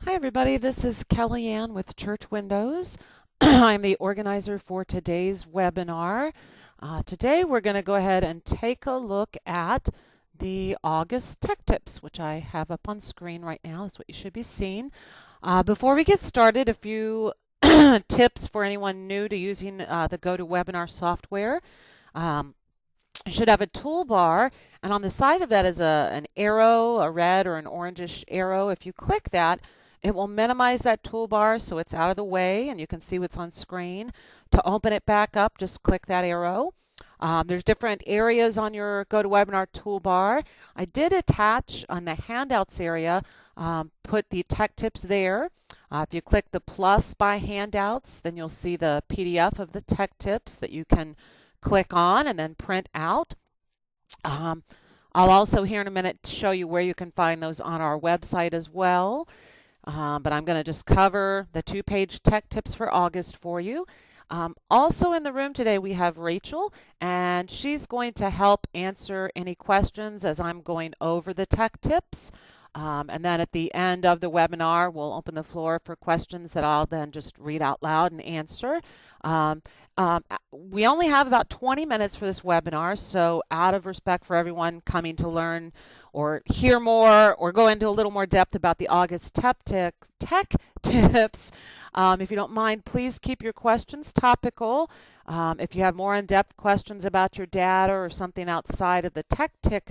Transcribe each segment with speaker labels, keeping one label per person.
Speaker 1: Hi everybody, this is Kellyanne with Church Windows. I'm the organizer for today's webinar. Today we're going to go ahead and take a look at the August Tech Tips, which I have up on screen right now. That's what you should be seeing. Before we get started, a few tips for anyone new to using the GoToWebinar software. You should have a toolbar, and on the side of that is an arrow, a red or an orangish arrow. If you click that, it will minimize that toolbar so it's out of the way and you can see what's on screen. To open it back up, just click that arrow. There's different areas on your GoToWebinar toolbar. I did attach on the handouts area, put the tech tips there. If you click the plus by handouts, then you'll see the PDF of the tech tips that you can click on and then print out. I'll also here in a minute show you where you can find those on our website as well. But I'm going to just cover the two-page tech tips for August for you. Also in the room today we have Rachel, and she's going to help answer any questions as I'm going over the tech tips. And then at the end of the webinar, we'll open the floor for questions that I'll then just read out loud and answer. We only have about 20 minutes for this webinar, so out of respect for everyone coming to learn or hear more or go into a little more depth about the August tech tips, if you don't mind, please keep your questions topical. If you have more in-depth questions about your data or something outside of the tech tip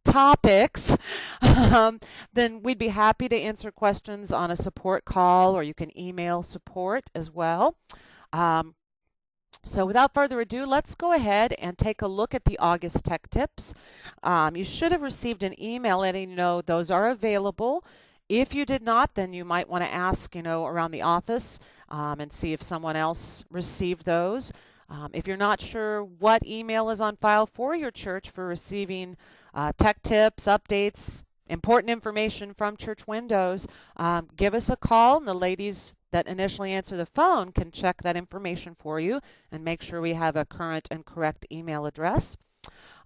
Speaker 1: topics, then we'd be happy to answer questions on a support call, or you can email support as well. So without further ado, let's go ahead and take a look at the August Tech Tips. You should have received an email letting you know those are available. If you did not, then you might want to ask, around the office and see if someone else received those. If you're not sure what email is on file for your church for receiving tech tips, updates, important information from Church Windows, give us a call, and the ladies that initially answer the phone can check that information for you and make sure we have a current and correct email address.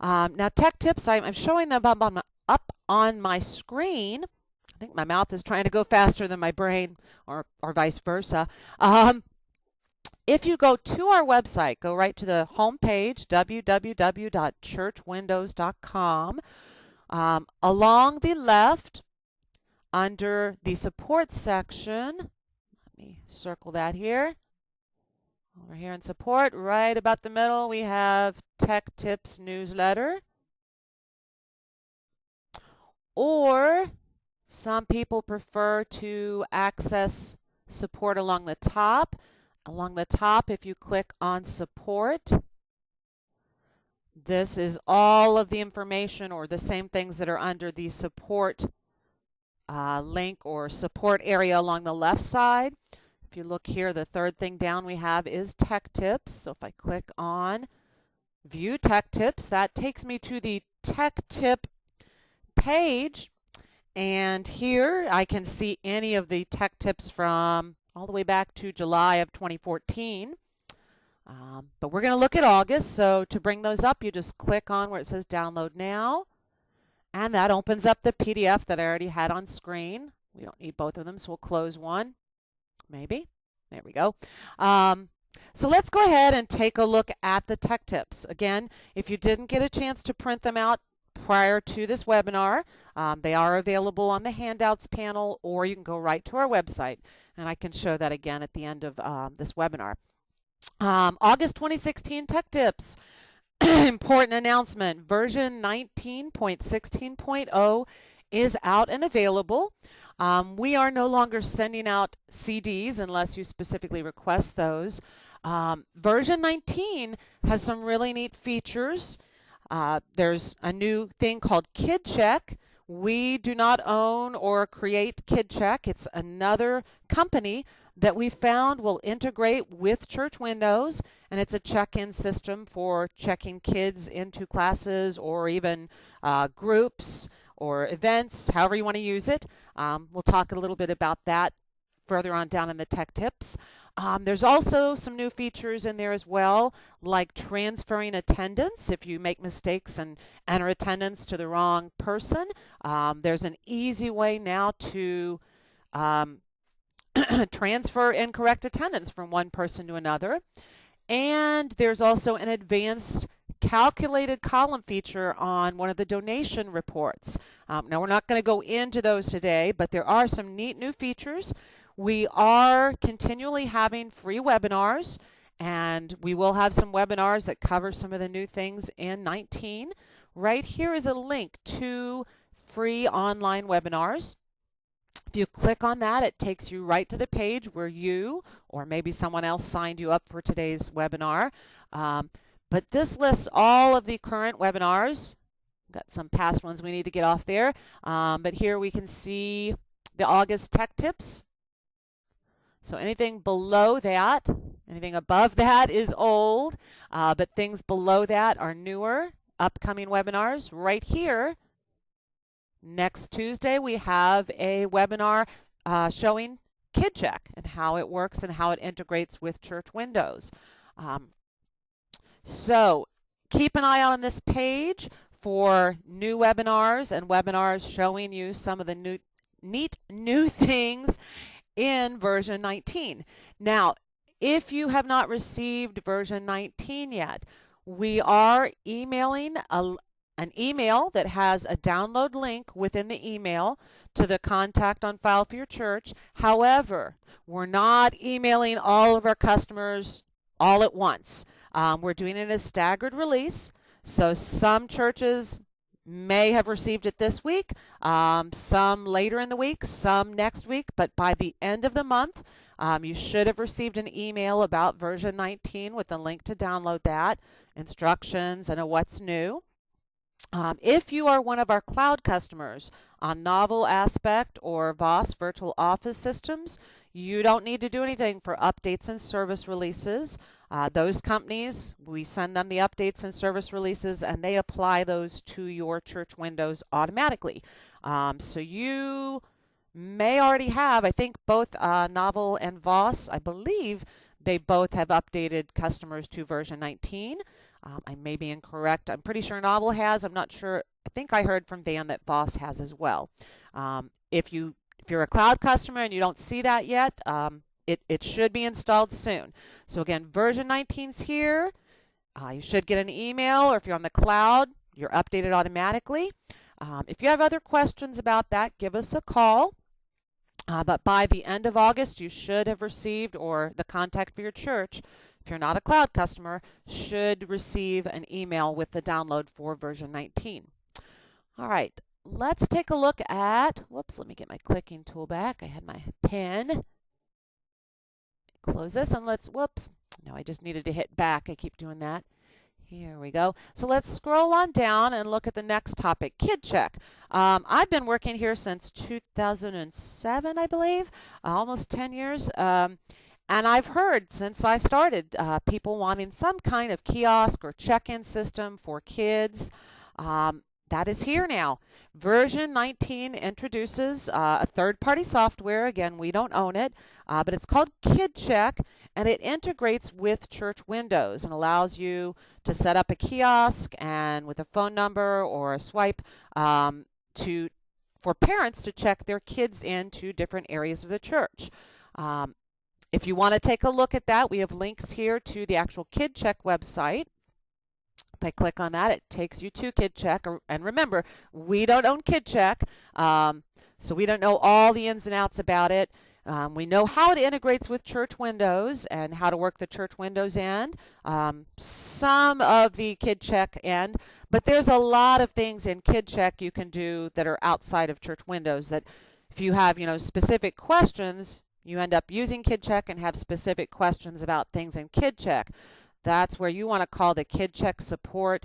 Speaker 1: Now, tech tips, I'm showing them up on my screen. I think my mouth is trying to go faster than my brain, or vice versa. If you go to our website, go right to the home page, www.churchwindows.com. Along the left, under the support section, let me circle that here. Over here in support, right about the middle, we have Tech Tips Newsletter. Or some people prefer to access support along the top. Along the top, if you click on support, this is all of the information or the same things that are under the support link or support area along the left side. If you look here, the third thing down we have is tech tips. So if I click on view tech tips, that takes me to the tech tip page. And here I can see any of the tech tips from all the way back to July of 2014. But we're going to look at August, so to bring those up, you just click on where it says Download Now, and that opens up the PDF that I already had on screen. We don't need both of them, so we'll close one. Maybe. There we go. So let's go ahead and take a look at the tech tips. Again, if you didn't get a chance to print them out prior to this webinar, they are available on the handouts panel, or you can go right to our website, and I can show that again at the end of this webinar. August 2016 Tech Tips. Important announcement. Version 19.16.0 is out and available. We are no longer sending out CDs unless you specifically request those. Version 19 has some really neat features. There's a new thing called KidCheck. We do not own or create KidCheck. It's another company that we found will integrate with Church Windows, and it's a check-in system for checking kids into classes or even groups or events, however you want to use it. We'll talk a little bit about that further on down in the tech tips. There's also some new features in there as well, like transferring attendance. If you make mistakes and enter attendance to the wrong person, there's an easy way now to transfer incorrect attendance from one person to another. And there's also an advanced calculated column feature on one of the donation reports. Now, we're not going to go into those today, but there are some neat new features. We are continually having free webinars, and we will have some webinars that cover some of the new things in 19. Right here is a link to free online webinars. If you click on that, it takes you right to the page where you or maybe someone else signed you up for today's webinar. But this lists all of the current webinars. Got some past ones we need to get off there. But here we can see the August Tech Tips. So anything below that, anything above that is old, but things below that are newer, upcoming webinars. Right here, next Tuesday, we have a webinar showing KidCheck and how it works and how it integrates with Church Windows. So keep an eye on this page for new webinars and webinars showing you some of the neat new things in version 19. Now, if you have not received version 19 yet, we are emailing an email that has a download link within the email to the contact on file for your church. However, we're not emailing all of our customers all at once. We're doing it as staggered release. So some churches may have received it this week, some later in the week, some next week, but by the end of the month, you should have received an email about version 19 with a link to download that, instructions, and a what's new. If you are one of our cloud customers on Novel Aspect or VOS Virtual Office systems, you don't need to do anything for updates and service releases. Those companies, we send them the updates and service releases, and they apply those to your church windows automatically. So you may already have, I think both Novel and VOS, I believe they both have updated customers to version 19. I may be incorrect. I'm pretty sure Novel has. I'm not sure. I think I heard from Dan that VOS has as well. If you're a cloud customer and you don't see that yet, it should be installed soon. So again, version 19's here. You should get an email, or if you're on the cloud, you're updated automatically. If you have other questions about that, give us a call. But by the end of August, you should have received, or the contact for your church, if you're not a cloud customer, should receive an email with the download for version 19. All right, let's take a look at, whoops, let me get my clicking tool back. I had my pen. Close this and whoops, no, I just needed to hit back. I keep doing that. Here we go. So let's scroll on down and look at the next topic, KidCheck. I've been working here since 2007, I believe, almost 10 years. And I've heard since I started people wanting some kind of kiosk or check-in system for kids. That is here now. Version 19 introduces a third-party software. Again, we don't own it, but it's called KidCheck, and it integrates with Church Windows and allows you to set up a kiosk and with a phone number or a swipe for parents to check their kids into different areas of the church. If you want to take a look at that, we have links here to the actual KidCheck website. If I click on that, it takes you to KidCheck. And remember, we don't own KidCheck, so we don't know all the ins and outs about it. We know how it integrates with Church Windows and how to work the Church Windows end, some of the KidCheck end, but there's a lot of things in KidCheck you can do that are outside of Church Windows that if you have, specific questions, you end up using KidCheck and have specific questions about things in KidCheck. That's where you want to call the KidCheck support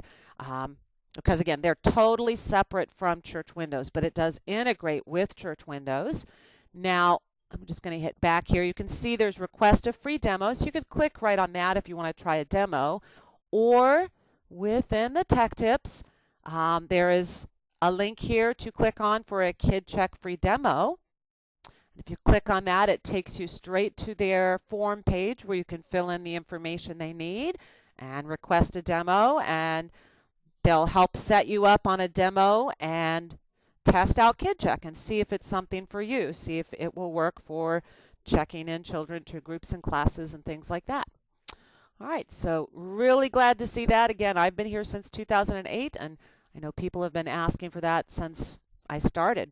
Speaker 1: because, again, they're totally separate from Church Windows, but it does integrate with Church Windows. Now, I'm just going to hit back here. You can see there's request a free demo, so you could click right on that if you want to try a demo. Or within the Tech Tips, there is a link here to click on for a KidCheck free demo. If you click on that, it takes you straight to their form page where you can fill in the information they need and request a demo, and they'll help set you up on a demo and test out KidCheck and see if it's something for you, see if it will work for checking in children to groups and classes and things like that. All right, so really glad to see that. Again, I've been here since 2008, and I know people have been asking for that since I started.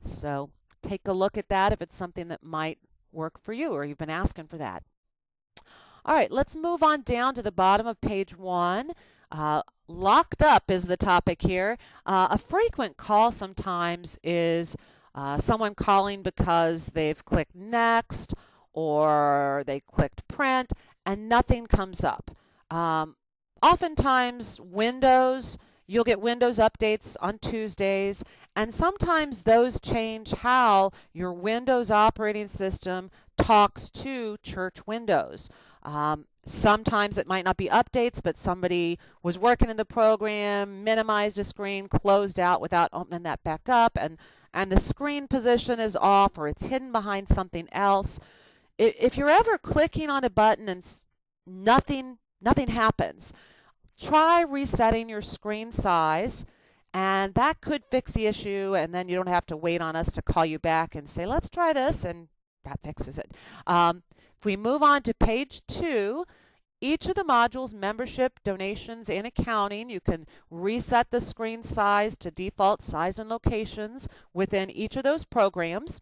Speaker 1: So take a look at that if it's something that might work for you or you've been asking for that. All right, let's move on down to the bottom of page 1. Locked up is the topic here. A frequent call sometimes is someone calling because they've clicked next or they clicked print and nothing comes up. Oftentimes Windows, you'll get Windows updates on Tuesdays, and sometimes those change how your Windows operating system talks to church windows. Sometimes it might not be updates, but somebody was working in the program, minimized a screen, closed out without opening that back up, and the screen position is off or it's hidden behind something else. If you're ever clicking on a button and nothing happens, try resetting your screen size, and that could fix the issue, and then you don't have to wait on us to call you back and say, let's try this, and that fixes it. If we move on to page 2, each of the modules, membership, donations, and accounting, you can reset the screen size to default size and locations within each of those programs.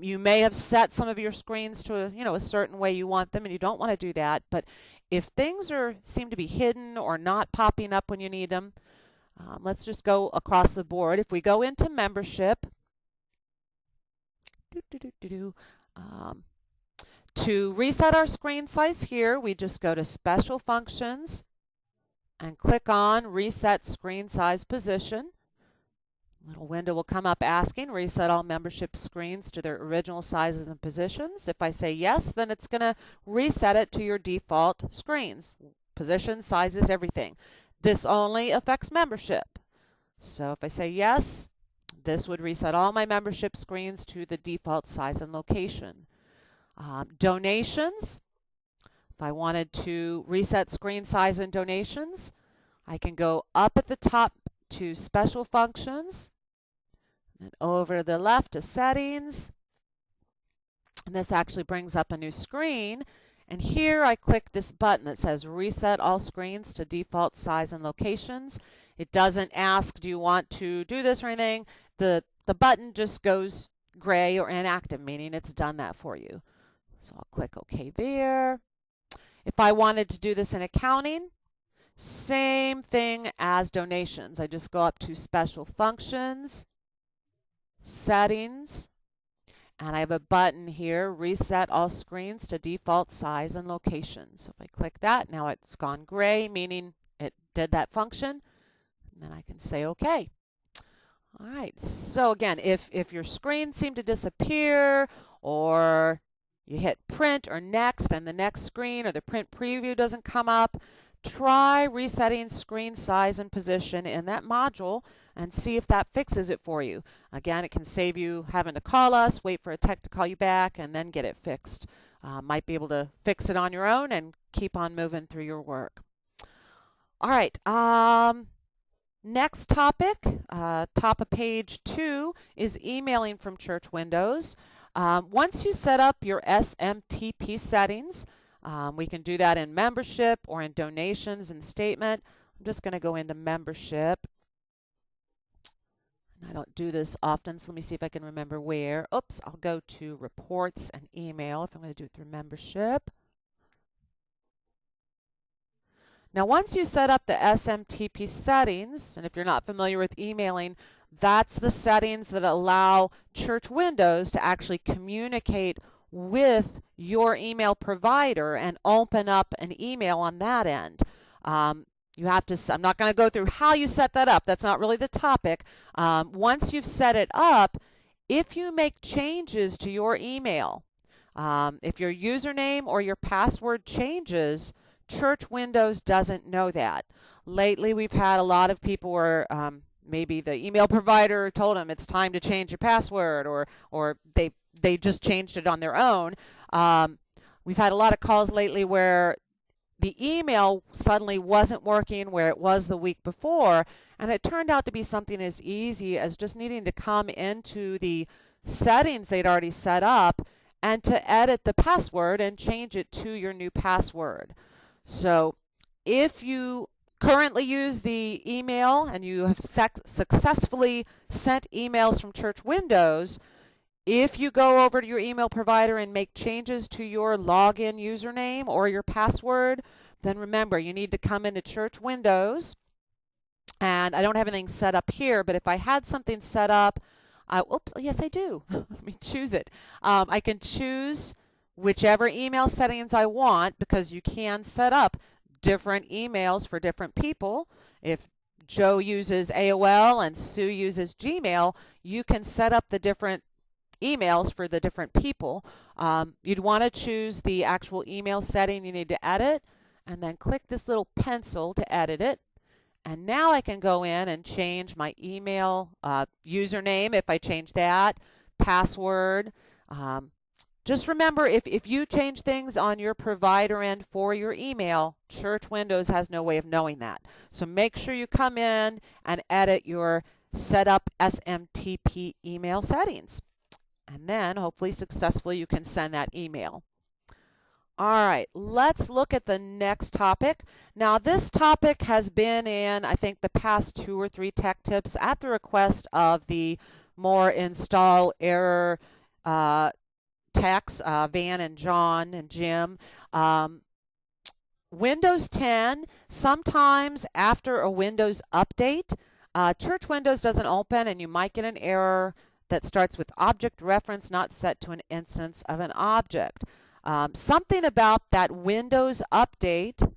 Speaker 1: You may have set some of your screens to a certain way you want them, and you don't want to do that. But if things seem to be hidden or not popping up when you need them, let's just go across the board. If we go into membership, to reset our screen size here, we just go to Special Functions and click on Reset Screen Size Position. A little window will come up asking, reset all membership screens to their original sizes and positions. If I say yes, then it's going to reset it to your default screens, positions, sizes, everything. This only affects membership. So if I say yes, this would reset all my membership screens to the default size and location. Donations, if I wanted to reset screen size and donations, I can go up at the top to Special Functions, and over to the left to Settings, and this actually brings up a new screen, and here I click this button that says Reset All Screens to Default Size and Locations. It doesn't ask, do you want to do this or anything? The button just goes gray or inactive, meaning it's done that for you. So I'll click OK there. If I wanted to do this in accounting, same thing as donations. I just go up to Special Functions, Settings, and I have a button here, Reset All Screens to Default Size and Location. So if I click that, now it's gone gray, meaning it did that function. And then I can say OK. All right, so again, if your screen seemed to disappear, or you hit print or next and the next screen or the print preview doesn't come up, try resetting screen size and position in that module and see if that fixes it for you. Again, it can save you having to call us, wait for a tech to call you back, and then get it fixed. Might be able to fix it on your own and keep on moving through your work. All right, next topic, top of page 2, is emailing from church windows. Once you set up your SMTP settings, we can do that in membership or in donations and statement. I'm just going to go into membership. And I don't do this often, so let me see if I can remember where. Oops, I'll go to reports and email if I'm going to do it through membership. Now, once you set up the SMTP settings, and if you're not familiar with emailing, that's the settings that allow church windows to actually communicate with your email provider and open up an email on that end. You have to, I'm not going to go through how you set that up. That's not really the topic. Once you've set it up, if you make changes to your email, if your username or your password changes, Church Windows doesn't know that. Lately, we've had a lot of people where maybe the email provider told them it's time to change your password, or they just changed it on their own. We've had a lot of calls lately where the email suddenly wasn't working where it was the week before, and it turned out to be something as easy as just needing to come into the settings they'd already set up and to edit the password and change it to your new password. So if you currently use the email and you have successfully sent emails from Church Windows, if you go over to your email provider and make changes to your login username or your password, then remember you need to come into Church Windows. And I don't have anything set up here, but if I had something set up, oops, yes I do. Let me choose it. I can choose whichever email settings I want, because you can set up different emails for different people. If Joe uses AOL and Sue uses Gmail, you can set up the different emails for the different people. You'd want to choose the actual email setting you need to edit, and then click this little pencil to edit it. And now I can go in and change my email username if I change that, password. Just remember, if you change things on your provider end for your email, Church Windows has no way of knowing that. So make sure you come in and edit your setup SMTP email settings. And then hopefully successfully you can send that email. All right, let's look at the next topic. Now this topic has been in, I think, the past 2 or 3 tech tips at the request of the more install error techs, Van and John and Jim. Windows 10, sometimes after a Windows update, Church Windows doesn't open and you might get an error that starts with object reference not set to an instance of an object. Something about that Windows update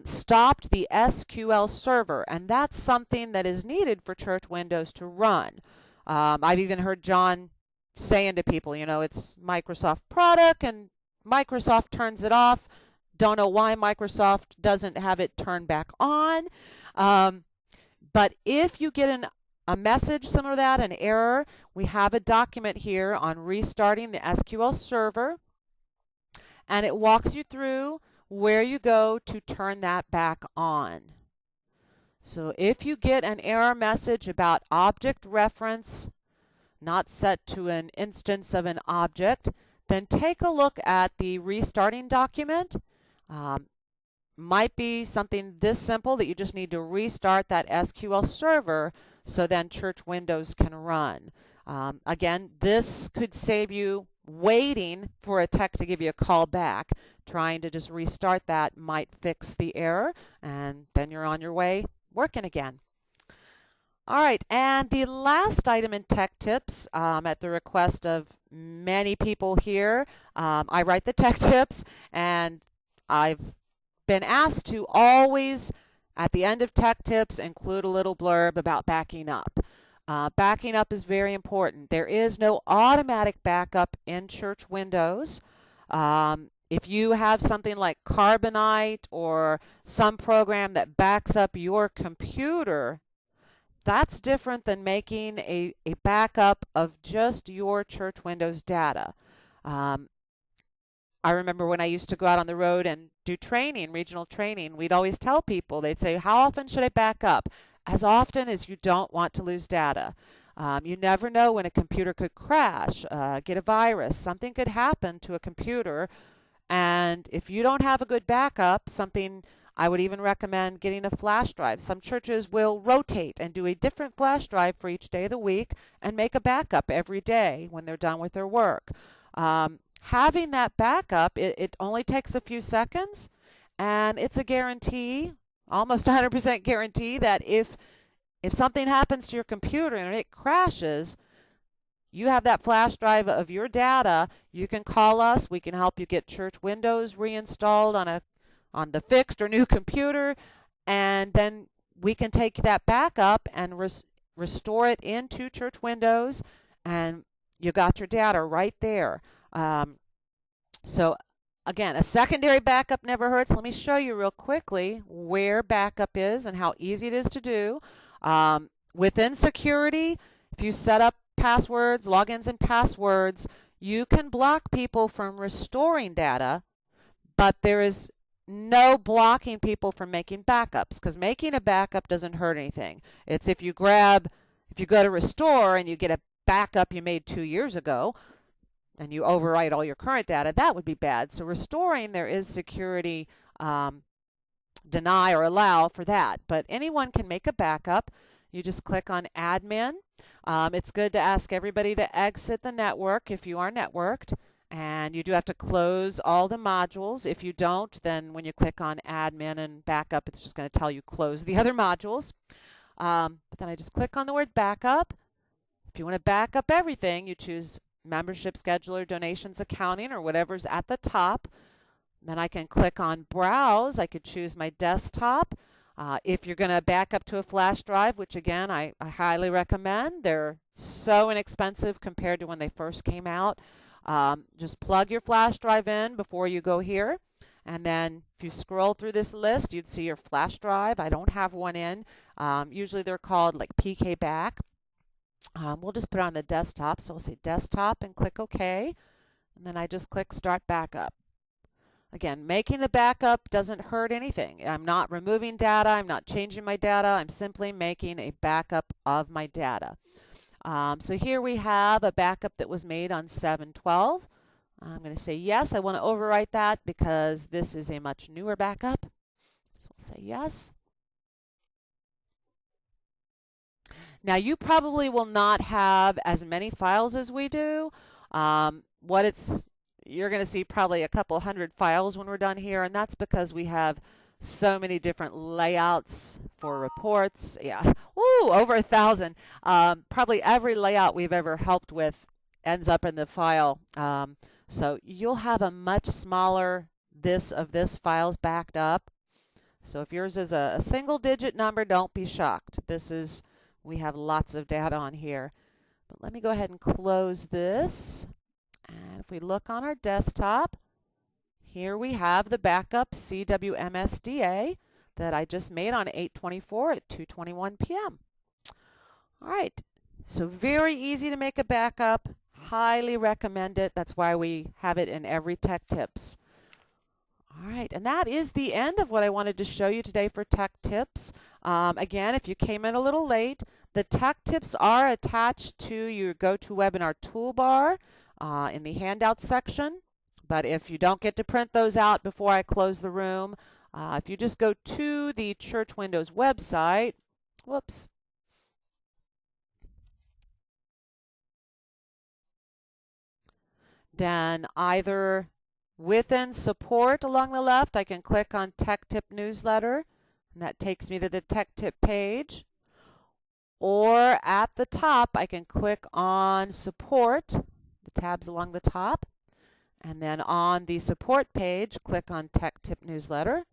Speaker 1: stopped the SQL Server, and that's something that is needed for Church Windows to run. I've even heard John saying to people, you know, it's Microsoft product and Microsoft turns it off. Don't know why Microsoft doesn't have it turned back on. But if you get a message similar to that, an error, we have a document here on restarting the SQL Server, and it walks you through where you go to turn that back on. So if you get an error message about object reference not set to an instance of an object, then take a look at the restarting document. Might be something this simple that you just need to restart that SQL Server so then Church Windows can run. Again, this could save you waiting for a tech to give you a call back. Trying to just restart that might fix the error, and then you're on your way working again. All right, and the last item in tech tips, at the request of many people here, I write the tech tips, and I've been asked to always, at the end of tech tips, include a little blurb about backing up. Backing up is very important. There is no automatic backup in Church Windows. If you have something like Carbonite or some program that backs up your computer, that's different than making a backup of just your Church Windows data. I remember when I used to go out on the road and do training, regional training, we'd always tell people, they'd say, how often should I back up? As often as you don't want to lose data. You never know when a computer could crash, get a virus, something could happen to a computer, and if you don't have a good backup, something I would even recommend getting a flash drive. Some churches will rotate and do a different flash drive for each day of the week and make a backup every day when they're done with their work. Having that backup, it only takes a few seconds, and it's a guarantee, almost 100% guarantee, that if something happens to your computer and it crashes, you have that flash drive of your data. You can call us. We can help you get Church Windows reinstalled on the fixed or new computer, and then we can take that backup and restore it into Church Windows, and you got your data right there. So again, a secondary backup never hurts. Let me show you real quickly where backup is and how easy it is to do. Within security, if you set up passwords, logins, and passwords, you can block people from restoring data, but there is no blocking people from making backups, because making a backup doesn't hurt anything. It's if you go to restore and you get a backup you made 2 years ago and you overwrite all your current data, that would be bad. So restoring, there is security deny or allow for that, but anyone can make a backup. You just click on admin. It's good to ask everybody to exit the network if you are networked, and you do have to close all the modules. If you don't, then when you click on admin and backup, it's just going to tell you close the other modules. But then I just click on the word backup. If you want to back up everything, you choose membership, scheduler, donations, accounting, or whatever's at the top. Then I can click on browse. I could choose my desktop. If you're going to back up to a flash drive, which again I highly recommend, they're so inexpensive compared to when they first came out. Just plug your flash drive in before you go here, and then if you scroll through this list, you'd see your flash drive. I don't have one in. Usually they're called like PK back. We'll just put it on the desktop, so we'll say desktop and click OK, and then I just click start backup. Again, making the backup doesn't hurt anything. I'm not removing data. I'm not changing my data. I'm simply making a backup of my data. So here we have a backup that was made on 7/12. I'm going to say yes. I want to overwrite that because this is a much newer backup. So we'll say yes. Now you probably will not have as many files as we do. You're going to see probably a couple hundred files when we're done here, and that's because we have so many different layouts for reports. Yeah, over 1,000. Probably every layout we've ever helped with ends up in the file. So you'll have a much smaller this files backed up. So if yours is a single-digit number, don't be shocked. We have lots of data on here. But let me go ahead and close this. And if we look on our desktop, here we have the backup CWMSDA that I just made on 8/24 at 2:21 p.m. All right, so very easy to make a backup. Highly recommend it. That's why we have it in every Tech Tips. All right, and that is the end of what I wanted to show you today for Tech Tips. Again, if you came in a little late, the Tech Tips are attached to your GoToWebinar toolbar in the handout section. But if you don't get to print those out before I close the room, if you just go to the Church Windows website, then either within support along the left, I can click on Tech Tip Newsletter, and that takes me to the Tech Tip page. Or at the top, I can click on Support, the tabs along the top. And then on the support page, click on Tech Tip Newsletter.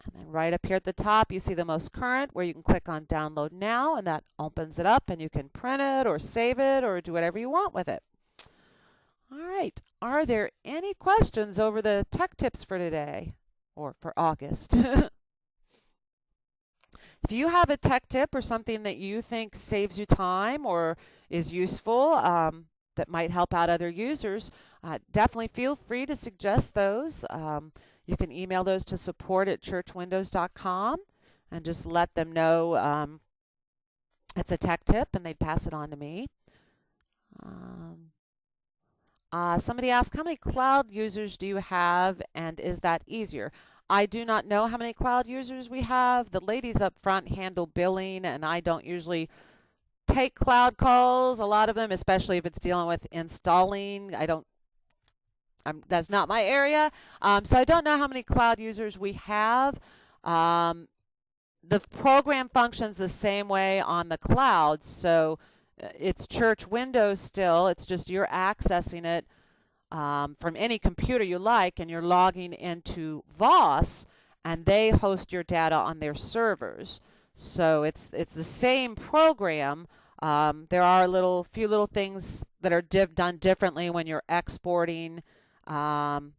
Speaker 1: And then right up here at the top, you see the most current, where you can click on Download Now, and that opens it up, and you can print it or save it or do whatever you want with it. All right, are there any questions over the Tech Tips for today or for August? If you have a tech tip or something that you think saves you time or is useful, that might help out other users, definitely feel free to suggest those. You can email those to support@churchwindows.com and just let them know it's a tech tip, and they'd pass it on to me. Somebody asked, how many cloud users do you have, and is that easier? I do not know how many cloud users we have. The ladies up front handle billing, and I don't usually take cloud calls, a lot of them, especially if it's dealing with installing. That's not my area. So I don't know how many cloud users we have. The program functions the same way on the cloud, so it's Church Windows still. It's just you're accessing it from any computer you like, and you're logging into VOS, and they host your data on their servers. So it's the same program. There are few little things that are done differently when you're exporting, but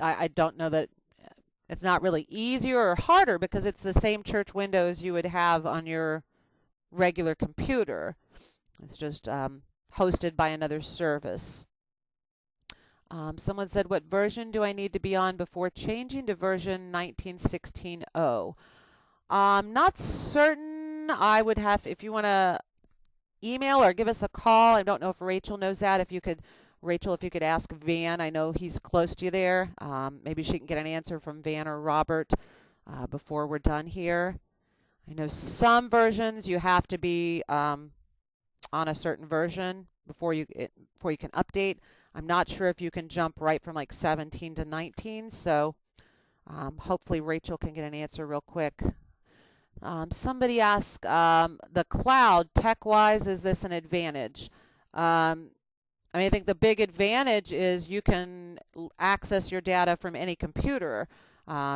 Speaker 1: I don't know that It's not really easier or harder because it's the same church windows you would have on your regular computer. It's just hosted by another service. Someone said, what version do I need to be on before changing to version 19.16.0? Not certain. I would have, if you want to email or give us a call. I don't know if Rachel knows that. If you could, Rachel, if you could ask Van. I know he's close to you there. Maybe she can get an answer from Van or Robert before we're done here. I know some versions you have to be on a certain version before you can update. I'm not sure if you can jump right from like 17 to 19, so hopefully Rachel can get an answer real quick. Somebody asked, the cloud, tech-wise, is this an advantage? I think the big advantage is you can access your data from any computer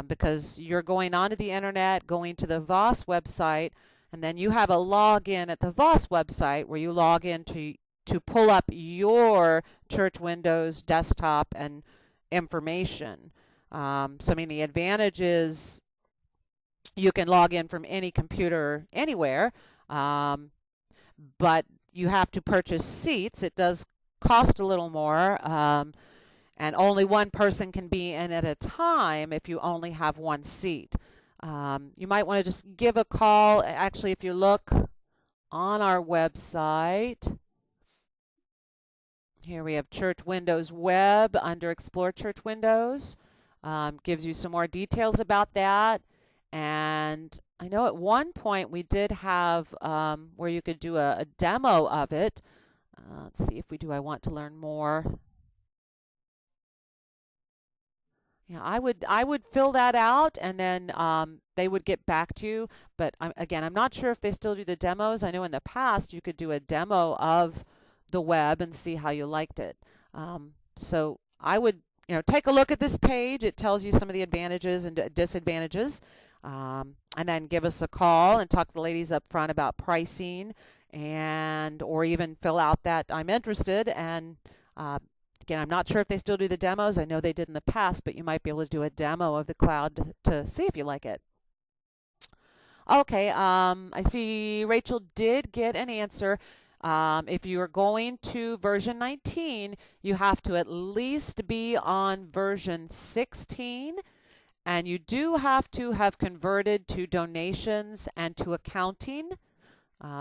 Speaker 1: because you're going onto the internet, going to the VOS website, and then you have a login at the VOS website where you log in to pull up your church windows, desktop, and information. So, the advantage is you can log in from any computer anywhere, but you have to purchase seats. It does cost a little more, and only one person can be in at a time if you only have one seat. You might want to just give a call. Actually, if you look on our website, here we have Church Windows Web under Explore Church Windows. Gives you some more details about that. And I know at one point we did have where you could do a demo of it. Let's see if we do. I want to learn more. Yeah, I would fill that out, and then they would get back to you. But again, I'm not sure if they still do the demos. I know in the past you could do a demo of the web and see how you liked it. So I would, take a look at this page. It tells you some of the advantages and disadvantages. And then give us a call and talk to the ladies up front about pricing, or even fill out that I'm interested. And again, I'm not sure if they still do the demos. I know they did in the past, but you might be able to do a demo of the cloud to see if you like it. Okay, I see Rachel did get an answer. If you are going to version 19, you have to at least be on version 16. And you do have to have converted to donations and to accounting.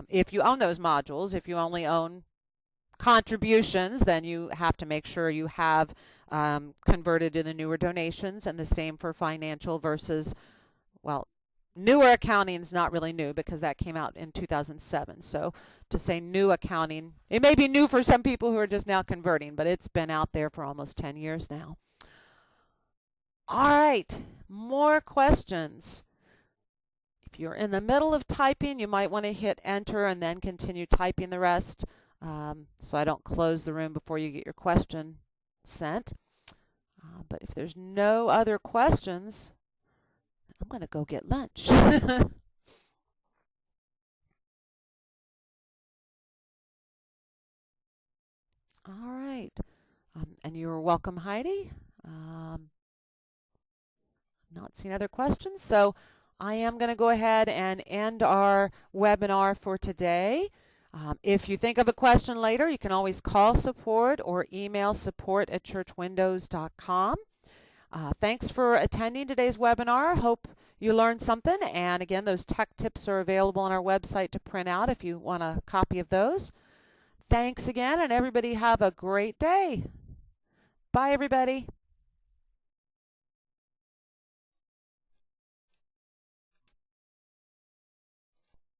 Speaker 1: If you own those modules, if you only own contributions, then you have to make sure you have converted to the newer donations, and the same for financial versus, well, newer accounting is not really new because that came out in 2007. So to say new accounting, it may be new for some people who are just now converting, but it's been out there for almost 10 years now. All right, more questions. If you're in the middle of typing, you might want to hit enter and then continue typing the rest, so I don't close the room before you get your question sent. But if there's no other questions, I'm going to go get lunch. All right, and you're welcome, Heidi. Not seeing other questions, so I am going to go ahead and end our webinar for today. If you think of a question later, you can always call support or email support@churchwindows.com. Thanks for attending today's webinar. Hope you learned something. And again, those tech tips are available on our website to print out if you want a copy of those. Thanks again, and everybody have a great day. Bye, everybody.